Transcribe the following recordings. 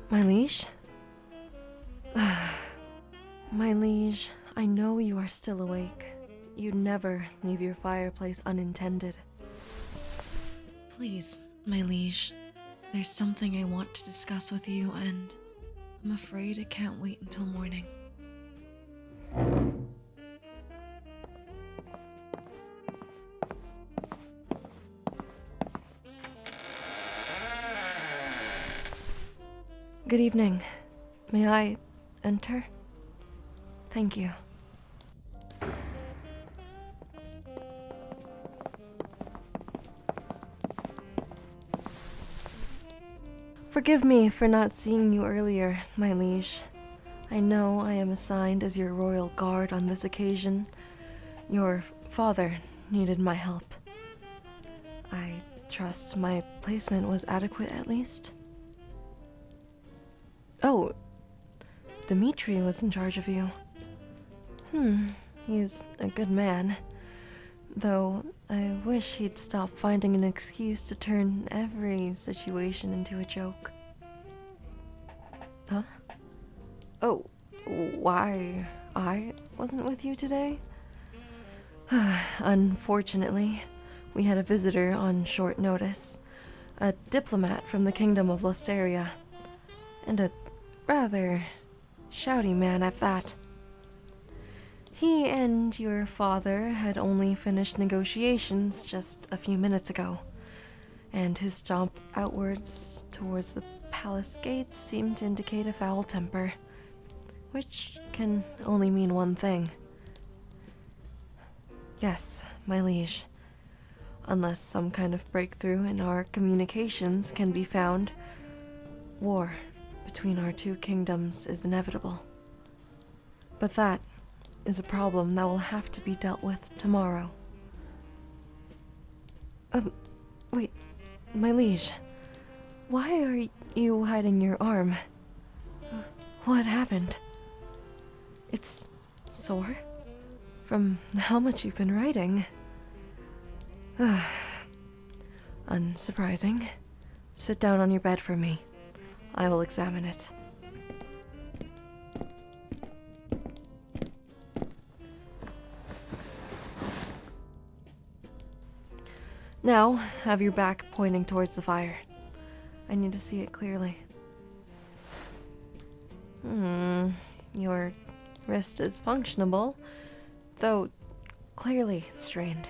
My liege? My liege, I know you are still awake. You'd never leave your fireplace unattended. Please, my liege, there's something I want to discuss with you, and I'm afraid it can't wait until morning. Good evening. May I enter? Thank you. Forgive me for not seeing you earlier, my liege. I know I am assigned as your royal guard on this occasion. Your father needed my help. I trust my placement was adequate at least. Oh, Dimitri was in charge of you. He's a good man. Though I wish he'd stop finding an excuse to turn every situation into a joke. Huh? Oh, why? I wasn't with you today? Unfortunately, we had a visitor on short notice. A diplomat from the Kingdom of Losteria. And a rather shouty man at that. He and your father had only finished negotiations just a few minutes ago, and his stomp outwards towards the palace gates seemed to indicate a foul temper, which can only mean one thing. Yes, my liege. Unless some kind of breakthrough in our communications can be found, war between our two kingdoms is inevitable. But that is a problem that will have to be dealt with tomorrow. Wait, my liege. Why are you hiding your arm? What happened? It's sore? From how much you've been writing. Unsurprising. Sit down on your bed for me. I will examine it. Now, have your back pointing towards the fire. I need to see it clearly. Your wrist is functionable, though clearly strained.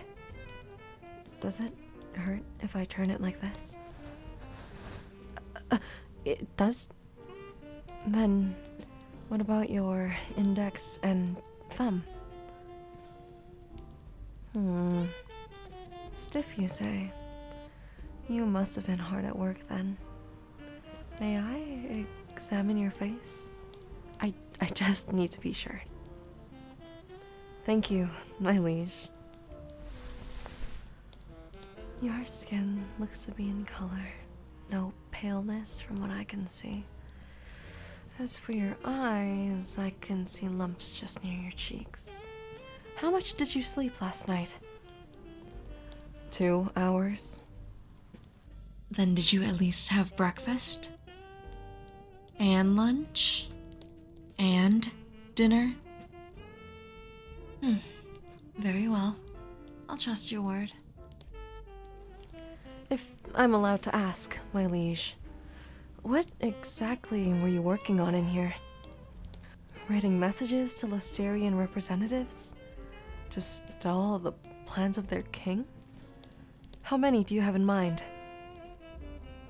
Does it hurt if I turn it like this? It does? Then what about your index and thumb? Stiff, you say? You must have been hard at work then. May I examine your face? I just need to be sure. Thank you, my liege. Your skin looks to be in color. No paleness from what I can see. As for your eyes, I can see lumps just near your cheeks. How much did you sleep last night? 2 hours. Then did you at least have breakfast? And lunch? And dinner? Very well. I'll trust your word. If I'm allowed to ask, my liege, what exactly were you working on in here? Writing messages to Losterian representatives? To stall the plans of their king? How many do you have in mind?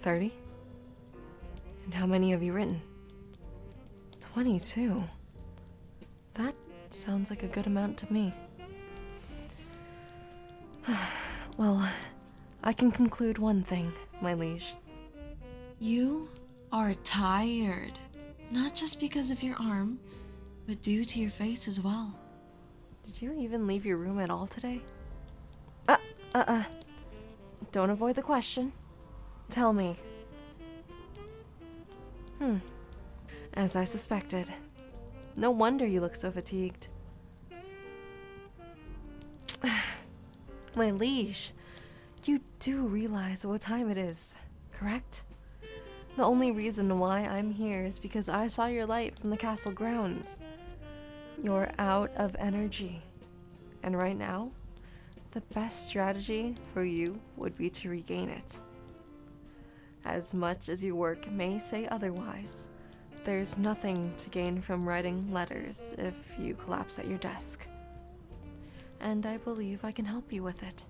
30? And how many have you written? 22. That sounds like a good amount to me. Well, I can conclude one thing, my liege. You are tired. Not just because of your arm, but due to your face as well. Did you even leave your room at all today? Don't avoid the question. Tell me. As I suspected. No wonder you look so fatigued. My liege, You do realize what time it is, correct? The only reason why I'm here is because I saw your light from the castle grounds. You're out of energy. And right now, the best strategy for you would be to regain it. As much as your work may say otherwise, there's nothing to gain from writing letters if you collapse at your desk. And I believe I can help you with it.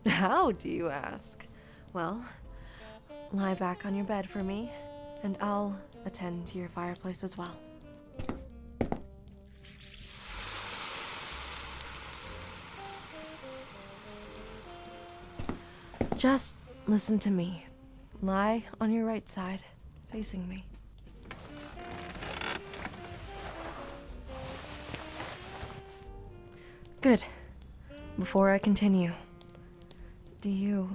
How, do you ask? Well, lie back on your bed for me, and I'll attend to your fireplace as well. Just listen to me. Lie on your right side, facing me. Good. Before I continue, do you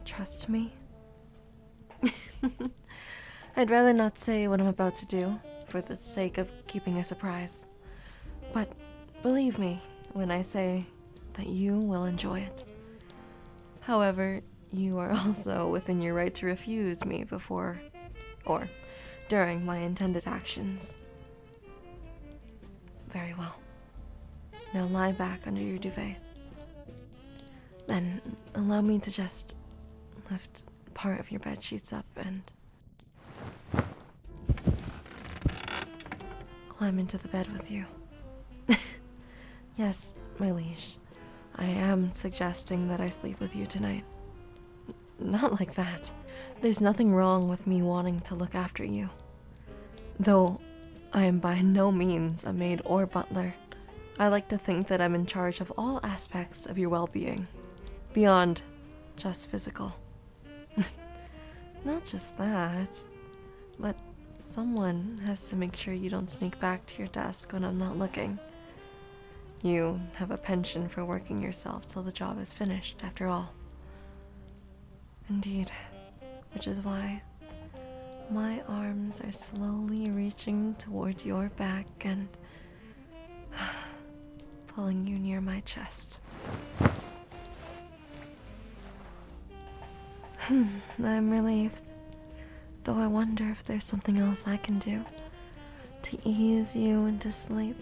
trust me? I'd rather not say what I'm about to do, for the sake of keeping a surprise. But believe me when I say that you will enjoy it. However, you are also within your right to refuse me before or during my intended actions. Very well. Now lie back under your duvet. Then allow me to just lift part of your bed sheets up and climb into the bed with you. Yes, my liege. I am suggesting that I sleep with you tonight. Not like that. There's nothing wrong with me wanting to look after you. Though I am by no means a maid or butler, I like to think that I'm in charge of all aspects of your well-being, beyond just physical. Not just that, but someone has to make sure you don't sneak back to your desk when I'm not looking. You have a penchant for working yourself till the job is finished, after all. Indeed, which is why my arms are slowly reaching towards your back and pulling you near my chest. I'm relieved, though I wonder if there's something else I can do to ease you into sleep.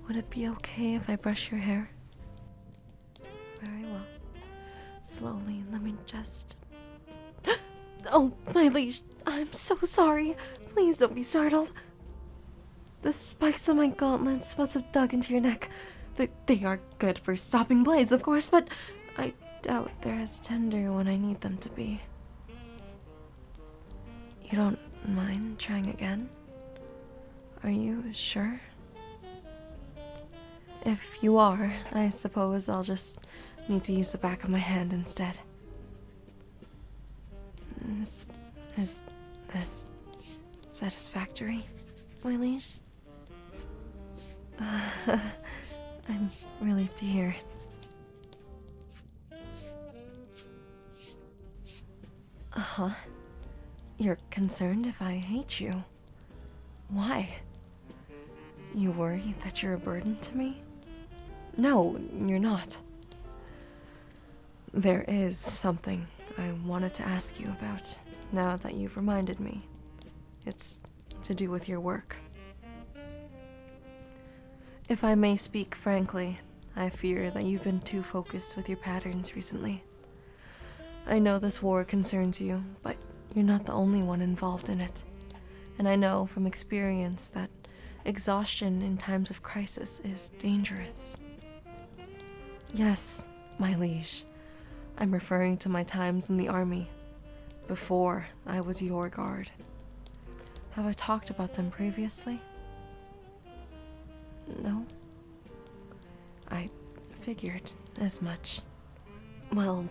Would it be okay if I brush your hair? Very well. Slowly, let me just... Oh, my liege, I'm so sorry. Please don't be startled. The spikes on my gauntlets must have dug into your neck. They are good for stopping blades, of course, but I doubt they're as tender when I need them to be. You don't mind trying again? Are you sure? If you are, I suppose I'll just need to use the back of my hand instead. Is this satisfactory, my liege? I'm relieved to hear. Uh-huh. You're concerned if I hate you. Why? You worry that you're a burden to me? No, you're not. There is something I wanted to ask you about, now that you've reminded me. It's to do with your work. If I may speak frankly, I fear that you've been too focused with your patterns recently. I know this war concerns you, but you're not the only one involved in it. And I know from experience that exhaustion in times of crisis is dangerous. Yes, my liege, I'm referring to my times in the army, before I was your guard. Have I talked about them previously? No? I figured as much. Well,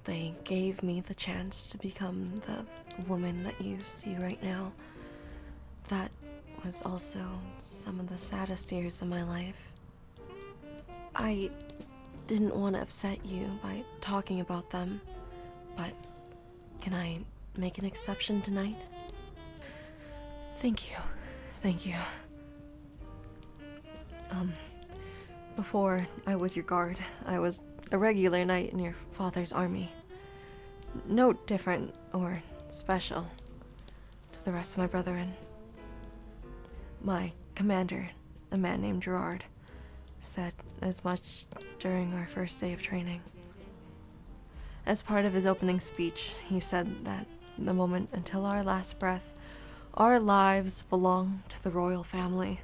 they gave me the chance to become the woman that you see right now. That was also some of the saddest years of my life. I didn't want to upset you by talking about them, but can I make an exception tonight? Thank you. Before I was your guard, I was a regular knight in your father's army. No different or special to the rest of my brethren. My commander, a man named Gerard, said as much during our first day of training. As part of his opening speech, he said that the moment until our last breath, our lives belong to the royal family.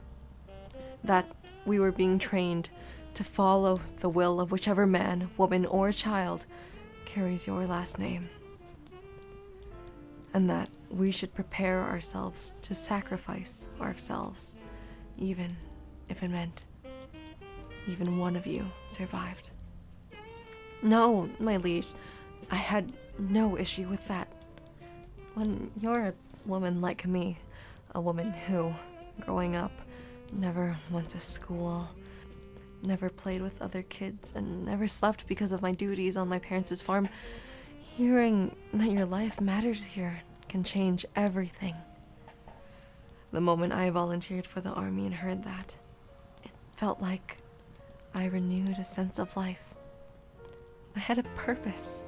That we were being trained to follow the will of whichever man, woman, or child carries your last name. And that we should prepare ourselves to sacrifice ourselves, even if it meant even one of you survived. No, my liege, I had no issue with that. When you're a woman like me, a woman who, growing up, never went to school, never played with other kids, and never slept because of my duties on my parents' farm, hearing that your life matters here can change everything. The moment I volunteered for the army and heard that, it felt like I renewed a sense of life. I had a purpose,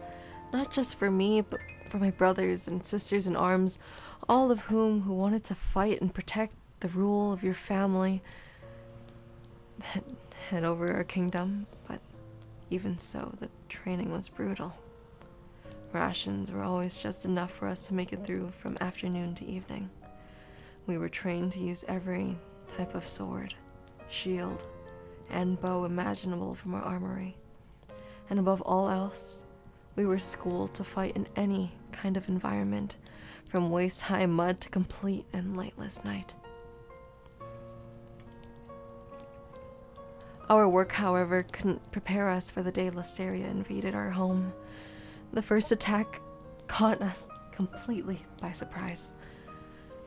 not just for me, but for my brothers and sisters in arms, all of whom who wanted to fight and protect the rule of your family that had over our kingdom. But even so, the training was brutal. Rations were always just enough for us to make it through from afternoon to evening. We were trained to use every type of sword, shield, and bow imaginable from our armory. And above all else, we were schooled to fight in any kind of environment, from waist-high mud to complete and lightless night. Our work, however, couldn't prepare us for the day Listeria invaded our home. The first attack caught us completely by surprise.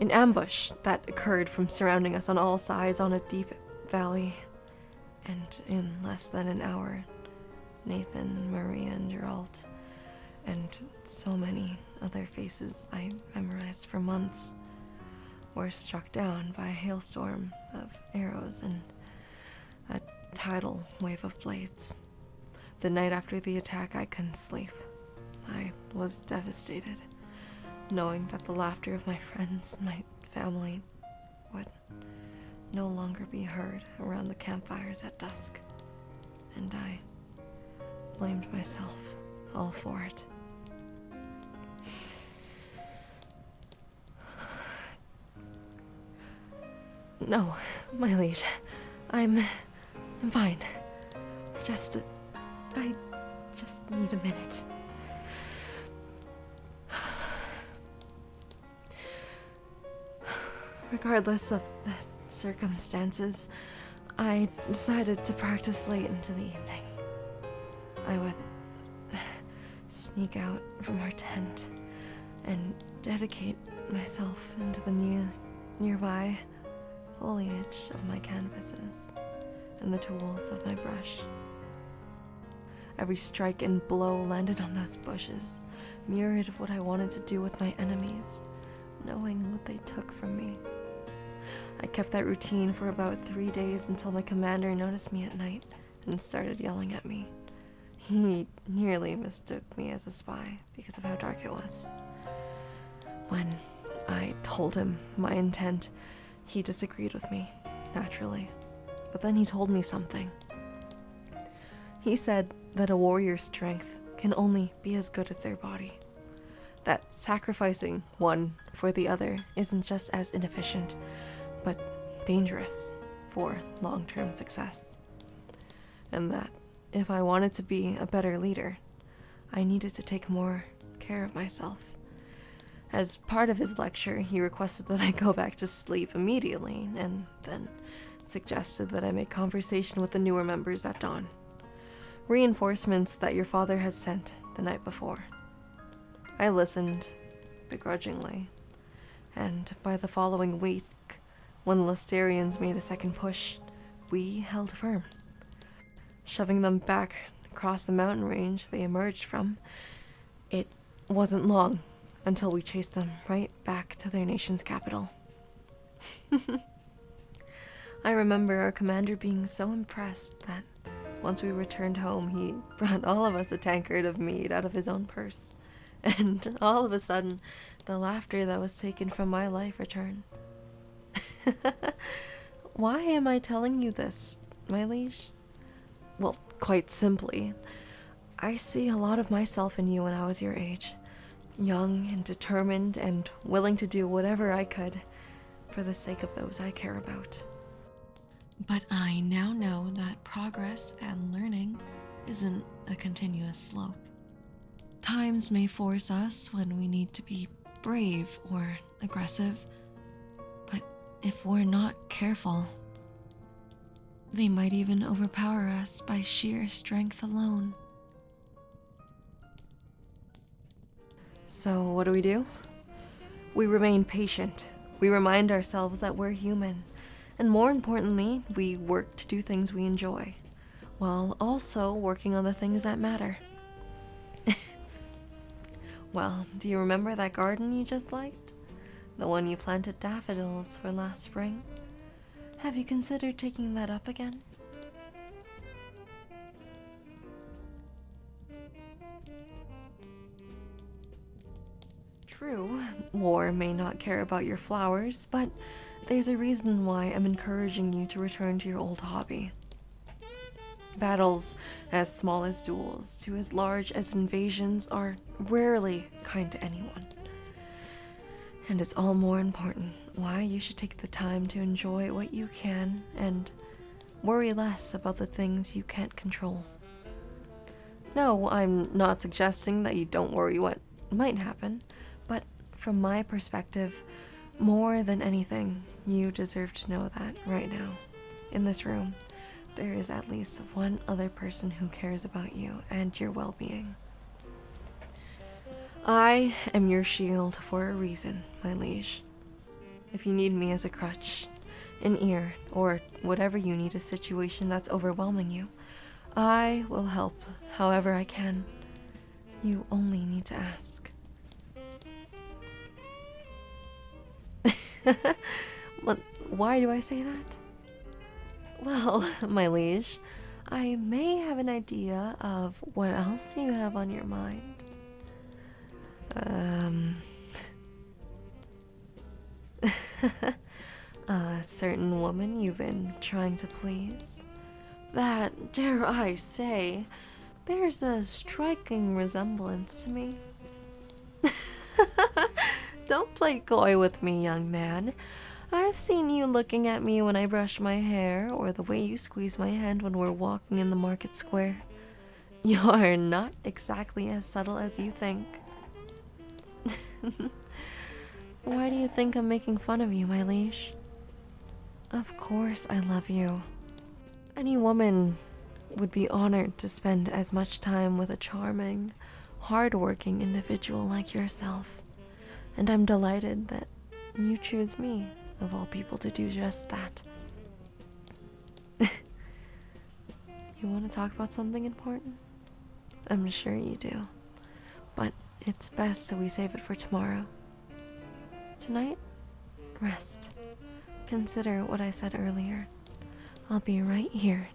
An ambush that occurred from surrounding us on all sides on a deep valley, and in less than an hour, Nathan, Maria, and Geralt, and so many other faces I memorized for months, were struck down by a hailstorm of arrows and a tidal wave of blades. The night after the attack, I couldn't sleep. I was devastated, knowing that the laughter of my friends, my family, would no longer be heard around the campfires at dusk, and I blamed myself all for it. No, my liege, I'm fine. I just need a minute. Regardless of the circumstances, I decided to practice late into the evening. I would sneak out from our tent and dedicate myself into the nearby foliage of my canvases and the tools of my brush. Every strike and blow landed on those bushes, mirrored what I wanted to do with my enemies, knowing what they took from me. I kept that routine for about 3 days until my commander noticed me at night and started yelling at me. He nearly mistook me as a spy because of how dark it was. When I told him my intent, he disagreed with me, naturally. But then he told me something. He said that a warrior's strength can only be as good as their body. That sacrificing one for the other isn't just as inefficient, but dangerous for long-term success. And that if I wanted to be a better leader, I needed to take more care of myself. As part of his lecture, he requested that I go back to sleep immediately, and then suggested that I make conversation with the newer members at dawn. Reinforcements that your father had sent the night before. I listened, begrudgingly, and by the following week, when the Listerians made a second push, we held firm. Shoving them back across the mountain range they emerged from, it wasn't long until we chased them right back to their nation's capital. I remember our commander being so impressed that Once we returned home, he brought all of us a tankard of mead out of his own purse. And all of a sudden, the laughter that was taken from my life returned. Why am I telling you this, my liege? Well, quite simply, I see a lot of myself in you when I was your age. Young and determined and willing to do whatever I could for the sake of those I care about. But I now know that progress and learning isn't a continuous slope. Times may force us when we need to be brave or aggressive, but if we're not careful, they might even overpower us by sheer strength alone. So what do? We remain patient. We remind ourselves that we're human. And more importantly, we work to do things we enjoy, while also working on the things that matter. Well, do you remember that garden you just liked? The one you planted daffodils for last spring? Have you considered taking that up again? True, war may not care about your flowers, but there's a reason why I'm encouraging you to return to your old hobby. Battles as small as duels to as large as invasions are rarely kind to anyone. And it's all more important why you should take the time to enjoy what you can and worry less about the things you can't control. No, I'm not suggesting that you don't worry what might happen, but from my perspective, more than anything, you deserve to know that right now, in this room, there is at least one other person who cares about you and your well-being. I am your shield for a reason, my liege. If you need me as a crutch, an ear, or whatever you need a situation that's overwhelming you, I will help however I can. You only need to ask. But why do I say that? Well, my liege, I may have an idea of what else you have on your mind. A certain woman you've been trying to please. That, dare I say, bears a striking resemblance to me. Don't play coy with me, young man. I've seen you looking at me when I brush my hair, or the way you squeeze my hand when we're walking in the market square. You're not exactly as subtle as you think. Why do you think I'm making fun of you, my liege? Of course I love you. Any woman would be honored to spend as much time with a charming, hard-working individual like yourself. And I'm delighted that you choose me, of all people, to do just that. You want to talk about something important? I'm sure you do. But it's best so we save it for tomorrow. Tonight, rest. Consider what I said earlier. I'll be right here,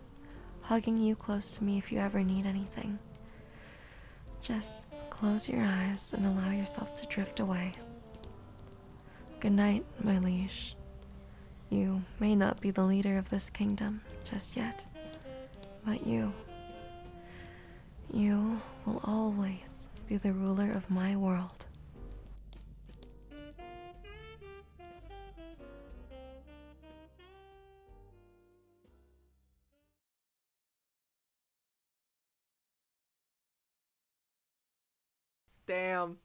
hugging you close to me if you ever need anything. Just close your eyes and allow yourself to drift away. Good night, my liege. You may not be the leader of this kingdom just yet, but you will always be the ruler of my world. Damn.